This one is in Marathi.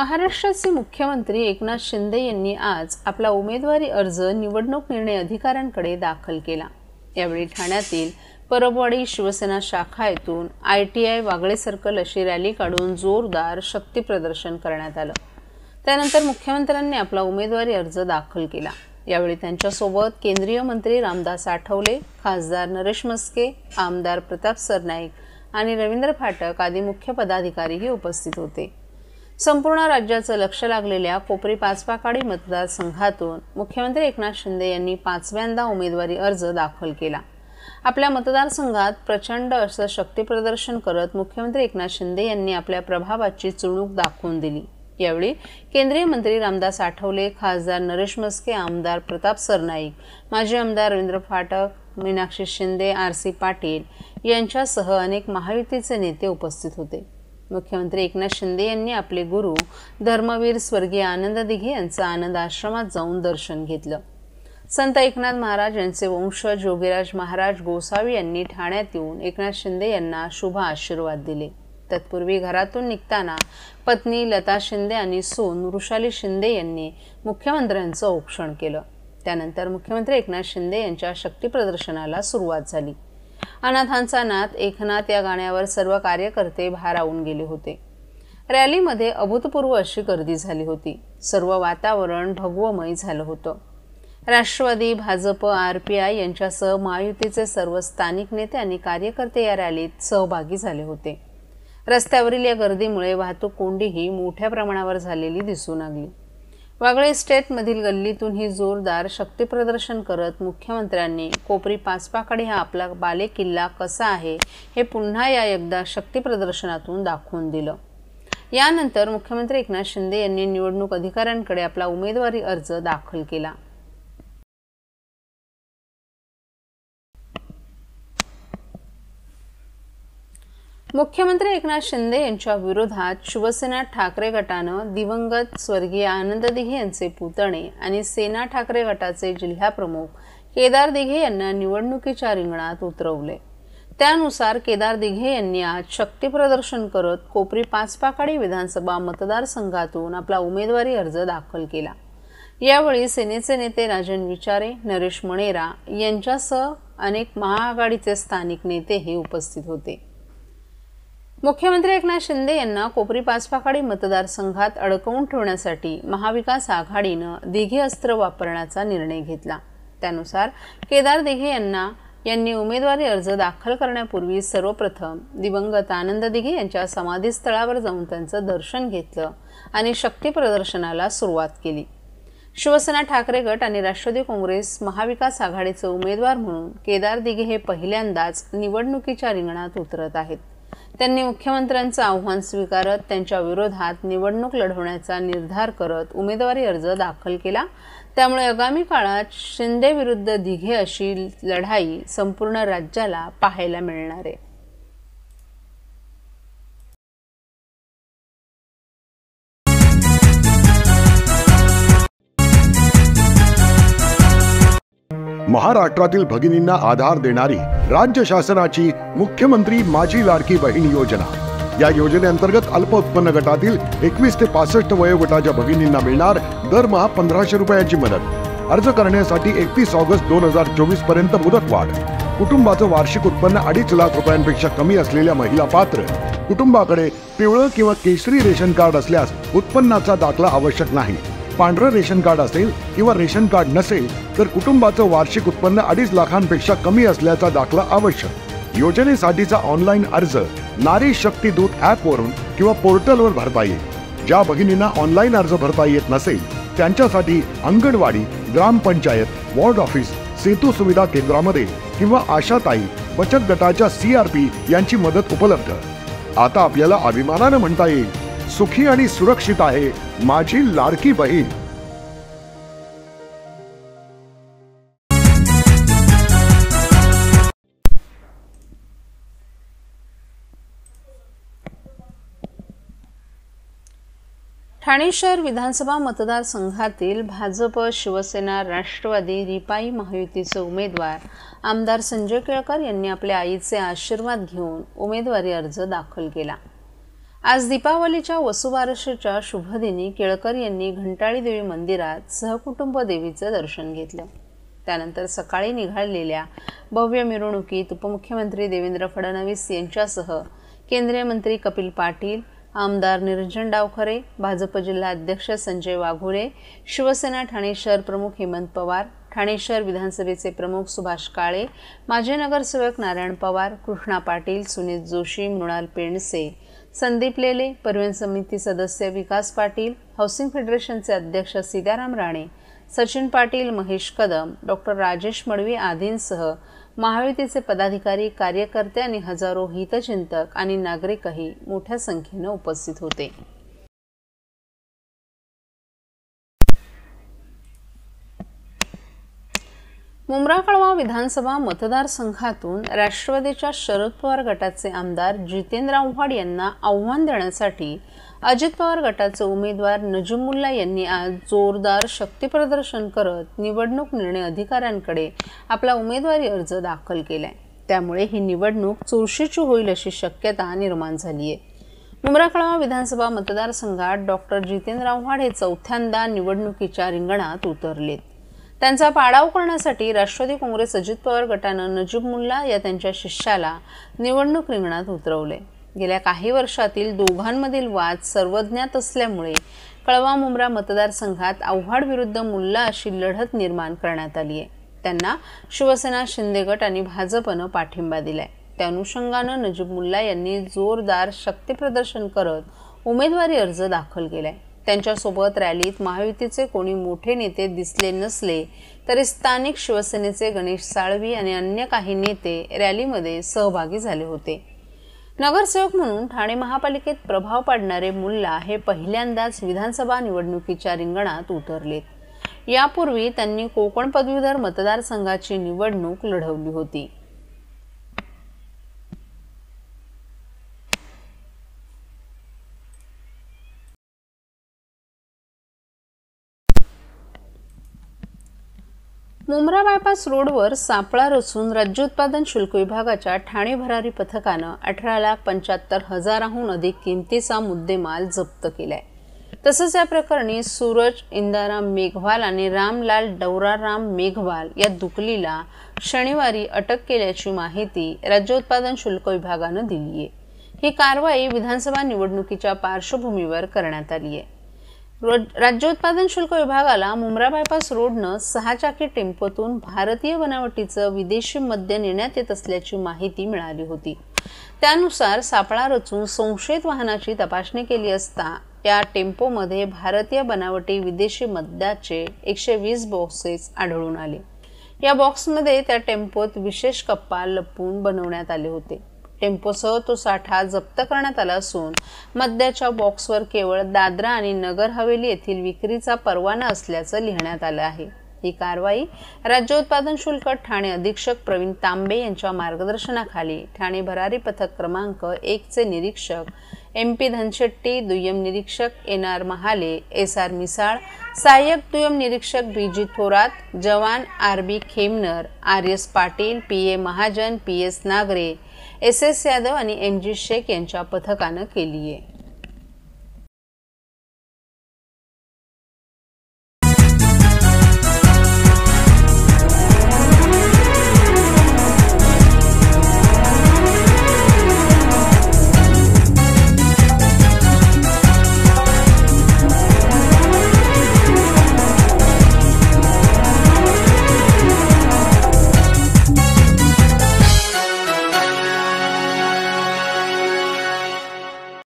महाराष्ट्राचे मुख्यमंत्री एकनाथ शिंदे यांनी आज आपला उमेदवारी अर्ज निवडणूक निर्णय अधिकाऱ्यांकडे दाखल केला। यावेळी ठाण्यातील परबवाडी शिवसेना शाखा येथून ITI वागळे सर्कल अशी रॅली काढून जोरदार शक्ती प्रदर्शन करण्यात आलं। त्यानंतर मुख्यमंत्र्यांनी आपला उमेदवारी अर्ज दाखल केला। यावेळी त्यांच्यासोबत केंद्रीय मंत्री रामदास आठवले, खासदार नरेश मस्के, आमदार प्रताप सरनाईक आणि रवींद्र फाटक आदी मुख्य पदाधिकारीही उपस्थित होते। संपूर्ण राज्याचं लक्ष लागलेल्या कोपरी पाचपाकाडी मतदारसंघातून मुख्यमंत्री एकनाथ शिंदे यांनी 5व्यांदा उमेदवारी अर्ज दाखल केला। आपल्या मतदारसंघात प्रचंड असं शक्ती प्रदर्शन करत मुख्यमंत्री एकनाथ शिंदे यांनी आपल्या प्रभावाची चुणूक दाखवून दिली। यावेळी केंद्रीय मंत्री रामदास आठवले, खासदार नरेश मस्के, आमदार प्रताप सरनाईक, माजी आमदार रवींद्र फाटक, मीनाक्षी शिंदे, RC पाटील यांच्यासह अनेक महायुतीचे नेते उपस्थित होते। मुख्यमंत्री एकनाथ शिंदे यांनी आपले गुरु धर्मवीर स्वर्गीय आनंद दिघे यांचं आनंद आश्रमात जाऊन दर्शन घेतलं। संत एकनाथ महाराज यांचे वंशज योगीराज महाराज गोसावी यांनी ठाण्यात येऊन एकनाथ शिंदे यांना शुभ आशीर्वाद दिले। तत्पूर्वी घरातून निघताना पत्नी लता शिंदे आणि सून वृषाली शिंदे यांनी मुख्यमंत्र्यांचं औक्षण केलं। त्यानंतर मुख्यमंत्री एकनाथ शिंदे यांच्या शक्ती प्रदर्शनाला सुरुवात झाली। अनाथांचा नाथ एकनाथ या गाण्यावर सर्व कार्यकर्ते भारावून गेले होते। रॅलीमध्ये अभूतपूर्व अशी गर्दी झाली होती। सर्व वातावरण भगवमय झालं होतं। राष्ट्रवादी, भाजप, RPI यांच्यासह महायुतीचे सर्व स्थानिक नेते आणि कार्यकर्ते या रॅलीत सहभागी झाले होते। रस्त्यावरील या गर्दीमुळे वाहतूक कोंडीही मोठ्या प्रमाणावर झालेली दिसून लागली। वागळे इस्टेटमधील गल्लीतून ही जोरदार शक्ती प्रदर्शन करत मुख्यमंत्र्यांनी कोपरी पाचपाकाडी हा आपला बालेकिल्ला कसा आहे हे पुन्हा एकदा शक्ती प्रदर्शनातून दाखवून दिलं। यानंतर मुख्यमंत्री एकनाथ शिंदे यांनी निवडणूक अधिकाऱ्यांकडे आपला उमेदवारी अर्ज दाखल केला। मुख्यमंत्री एकनाथ शिंदे यांच्या विरोधात शिवसेना ठाकरे गटानं दिवंगत स्वर्गीय आनंद दिघे यांचे पुतणे आणि सेना ठाकरे गटाचे जिल्हाप्रमुख केदार दिघे यांना निवडणुकीच्या रिंगणात उतरवले। त्यानुसार केदार दिघे यांनी आज शक्ती प्रदर्शन करत कोपरी पाचपाकाडी विधानसभा मतदारसंघातून आपला उमेदवारी अर्ज दाखल केला। यावेळी सेनेचे नेते राजन विचारे, नरेश मणेरा यांच्यासह अनेक महाआघाडीचे स्थानिक नेते हे उपस्थित होते। मुख्यमंत्री एकनाथ शिंदे यांना कोपरी पाचपाकाडी मतदारसंघात अडकवून ठेवण्यासाठी महाविकास आघाडीनं दिघे अस्त्र वापरण्याचा निर्णय घेतला। त्यानुसार केदार दिघे यांनी उमेदवारी अर्ज दाखल करण्यापूर्वी सर्वप्रथम दिवंगत आनंद दिघे यांच्या समाधीस्थळावर जाऊन त्यांचं दर्शन घेतलं आणि शक्ती प्रदर्शनाला सुरुवात केली। शिवसेना ठाकरे गट आणि राष्ट्रवादी काँग्रेस महाविकास आघाडीचे उमेदवार म्हणून केदार दिघे हे पहिल्यांदाच निवडणुकीच्या रिंगणात उतरत आहेत। त्यांनी मुख्यमंत्र्यांचं आव्हान स्वीकारत त्यांच्या विरोधात निवडणूक लढवण्याचा निर्धार करत उमेदवारी अर्ज दाखल केला। त्यामुळे आगामी काळात शिंदे विरुद्ध दिघे अशी लढाई संपूर्ण राज्याला पाहायला मिळणार आहे। महाराष्ट्रातील भगिनींना आधार देणारी राज्य शासनाची मुख्यमंत्री माझी लाडकी बहीण योजना। या योजनेअंतर्गत अल्प उत्पन्न गटातील 21 ते 65 वयोगटाच्या भगिनींना मिळणार दरमहा 1500 रुपयाची मदत। अर्ज करण्यासाठी 31 ऑगस्ट 2024 पर्यंत मुदतवाढ। कुटुंबाचं वार्षिक उत्पन्न 2.5 लाख रुपयांपेक्षा कमी असलेल्या महिला पात्र। कुटुंबाकडे पिवळं किंवा केशरी रेशन कार्ड असल्यास उत्पन्नाचा दाखला आवश्यक नाही। पांढरं रेशन कार्ड असेल किंवा रेशन कार्ड नसेल तर कुटुंबाचं वार्षिक उत्पन्न 2.5 लाखांपेक्षा कमी असल्याचा दाखला आवश्यक। योजनेसाठीचा ऑनलाईन अर्ज नारी शक्ती दूत ॲपवरून किंवा पोर्टलवर भरता येईल। ज्या भगिनींना ऑनलाईन अर्ज भरता येत नसेल त्यांच्यासाठी अंगणवाडी, ग्रामपंचायत, वॉर्ड ऑफिस, सेतू सुविधा केंद्रामध्ये किंवा आशाताई बचत गटाच्या CRP यांची मदत उपलब्ध। आता आपल्याला अभिमानाने म्हणता येईल, सुखी आणि सुरक्षित आहे माझी लाडकी बहीण। ठाणे शहर विधानसभा मतदारसंघातील भाजप, शिवसेना, राष्ट्रवादी, रिपाई महायुतीचे उमेदवार आमदार संजय केळकर यांनी आपल्या आईचे आशीर्वाद घेऊन उमेदवारी अर्ज दाखल केला। आज दीपावलीच्या वसुबारसेच्या शुभदिनी केळकर यांनी घंटाळी देवी मंदिरात सहकुटुंब देवीचं दर्शन घेतलं. त्यानंतर सकाळी निघालेल्या भव्य मिरवणुकीत उपमुख्यमंत्री देवेंद्र फडणवीस यांच्यासह केंद्रीय मंत्री कपिल पाटील, आमदार निरंजन डावखरे, भाजप जिल्हा अध्यक्ष संजय वाघुरे, शिवसेना ठाणे शहर प्रमुख हेमंत पवार, ठाणे शहर विधानसभेचे प्रमुख सुभाष काळे, माजी नगरसेवक नारायण पवार, कृष्णा पाटील, सुनीत जोशी, मृणाल पेंडसे, संदीप लेले, परिवहन समिती सदस्य विकास पाटील, हाऊसिंग फेडरेशनचे अध्यक्ष सीताराम राणे, सचिन पाटील, महेश कदम, डॉक्टर राजेश मडवी आदींसह महायुतीचे पदाधिकारी, कार्यकर्ते आणि हजारो हितचिंतक आणि नागरिकही मोठ्या संख्येने उपस्थित होते. मुंब्रा कळवा विधानसभा मतदारसंघातून राष्ट्रवादीच्या शरद पवार गटाचे आमदार जितेंद्र आव्हाड यांना आव्हान देण्यासाठी अजित पवार गटाचे उमेदवार नजीमुल्ला यांनी आज जोरदार शक्तीप्रदर्शन करत निवडणूक निर्णय अधिकाऱ्यांकडे आपला उमेदवारी अर्ज दाखल केलाय. त्यामुळे ही निवडणूक चुरशीची होईल अशी शक्यता निर्माण झाली आहे. मुंब्रा कळवा विधानसभा मतदारसंघात डॉक्टर जितेंद्र आव्हाड हे चौथ्यांदा निवडणुकीच्या रिंगणात उतरलेत. त्यांचा पाडाव करण्यासाठी राष्ट्रवादी काँग्रेस अजित पवार गटानं नजीमुल्ला या त्यांच्या शिष्याला निवडणूक रिंगणात उतरवले. गेल्या काही वर्षातील दोघांमधील वाद सर्वज्ञात असल्यामुळे कळवा मुंब्रा मतदारसंघात आव्हाड विरुद्ध मुल्ला अशी लढत निर्माण करण्यात आली आहे. त्यांना शिवसेना, शिंदे गट आणि भाजपनं पाठिंबा दिलाय. त्या अनुषंगानं नजीमुल्ला यांनी जोरदार शक्तीप्रदर्शन करत उमेदवारी अर्ज दाखल केलाय. त्यांच्यासोबत रॅलीत महायुतीचे कोणी मोठे नेते दिसले नसले तरी स्थानिक शिवसेनेचे गणेश साळवी आणि अन्य काही नेते रॅलीमध्ये सहभागी झाले होते. नगरसेवक म्हणून ठाणे महापालिकेत प्रभाव पाडणारे मुल्ला हे पहिल्यांदाच विधानसभा निवडणुकीच्या रिंगणात उतरलेत. यापूर्वी त्यांनी कोकण पदवीधर मतदारसंघाची निवडणूक लढवली होती. मुंब्रा बायपास रोडवर सापळा रचून राज्य उत्पादन शुल्क विभागाच्या ठाणे भरारी पथकानं 18,75,000हून अधिक किमतीचा मुद्देमाल जप्त केलाय. तसंच या प्रकरणी सूरज इंदाराम मेघवाल आणि रामलाल डवराराम मेघवाल या दुकलीला शनिवारी अटक केल्याची माहिती राज्य उत्पादन शुल्क विभागानं दिली आहे. ही कारवाई विधानसभा निवडणुकीच्या पार्श्वभूमीवर करण्यात आली आहे. राज्य उत्पादन शुल्क विभागाला मुंब्रा बायपास रोडनं 6 चाकी टेम्पोतून भारतीय बनावटीचं विदेशी मद्य नेण्यात येत असल्याची माहिती मिळाली होती. त्यानुसार सापळा रचून संशयित वाहनाची तपासणी केली असता या टेम्पोमध्ये भारतीय बनावटी विदेशी मद्याचे 120 बॉक्सेस आढळून आले. या बॉक्समध्ये त्या टेम्पोत विशेष कप्पा लपवून बनवण्यात आले होते. टेम्पोसह तो साठा जप्त करण्यात आला असून मद्याच्या बॉक्सवर केवळ दादरा आणि नगर हवेली येथील विक्रीचा परवाना असल्याचं लिहिण्यात आलं आहे. ही कारवाई राज्य उत्पादन शुल्क ठाणे अधीक्षक प्रवीण तांबे यांच्या मार्गदर्शनाखाली ठाणे भरारी पथक क्रमांक 1 चे निरीक्षक MP धनशेट्टी, दुय्यम निरीक्षक NR महाले, SR मिसाळ, सहाय्यक दुय्यम निरीक्षक BG थोरात, जवान RB Khemnar, RS Patil, PA Mahajan, PS Nagare, SS Yadav आणि MG शेख यांच्या पथकानं केली आहे.